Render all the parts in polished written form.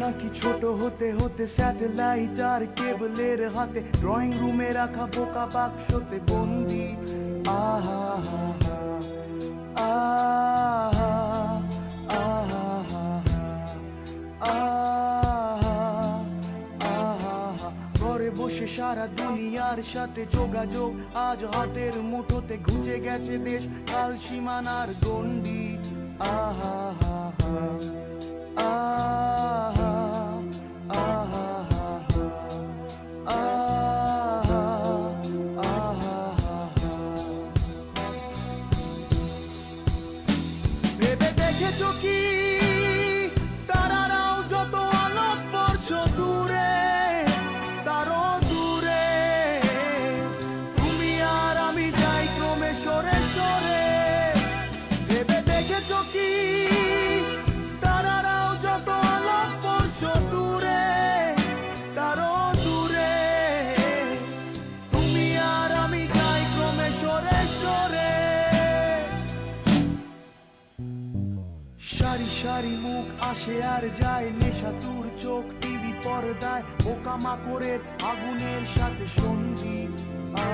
নাকি ছোট হতে হতে স্যাটেলাইট আর কেবলের হাতে ড্রয়িং রুমে রাখা বোকা বাক্সতে বন্দি। আহা হা হা আহা আহা আহা ঘরে বসে সারা দুনিয়ার সাথে যোগাযোগ আজ হাতের মুঠোতে, ঘুচে গেছে দেশ কাল সীমানার গণ্ডি। আহা হা হা আহা আহা আহা আহা ভেবে দেখেছো কি তারারাও যত আলোক বর্ষ দূরে, তারও দূরে তুমি আর আমি যাই ক্রমে সরে সরে। ভেবে দেখেছো কি তারারাও যত আলোক বর্ষ দূরে, তারও দূরে তুমি আর আমি যাই ক্রমে সরে সরে। সারি সারি মুখ আসে আর যায়, নেশাতুর চোখ টিভি পর্দায় পোকামাকড়ের আগুনের সাথে সঙ্গী।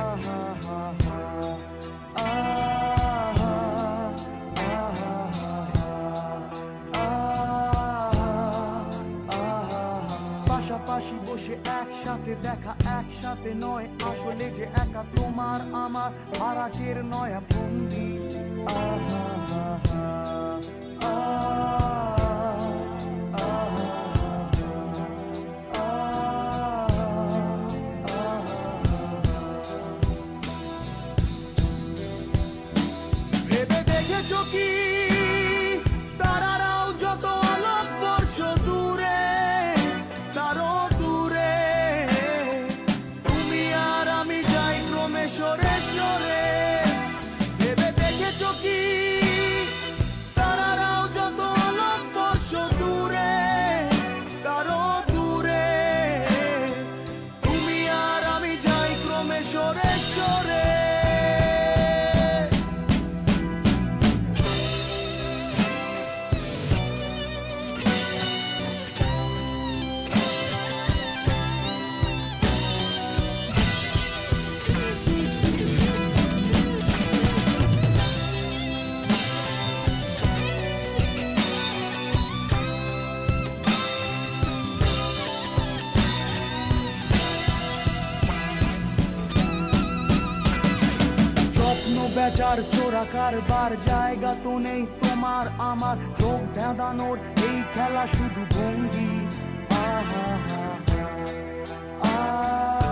আহা হা হা আহা আহা আহা পাশাপাশি বসে একসাথে দেখা, একসাথে নয় আসলে যে একা তোমার আমার ফারাকের নয়া বন্দি। আহা হা হা ভেবে দেখেছো কি তারারাও যত আলোক বর্ষ দূরে, তারও দূরে তুমি আর আমি যাই ক্রমে সরে সরে। ভেবে দেখেছো কি তারারাও যত আলোক বর্ষ দূরে, তারও দূরে তুমি আর আমি যাই ক্রমে সরে সরে। বেচার চোরা কারবার জায়গা তো নেই তোমার আমার, চোখ ধাঁধানোর এই খেলা শুধু ভঙ্গি। আহা হা হা আহা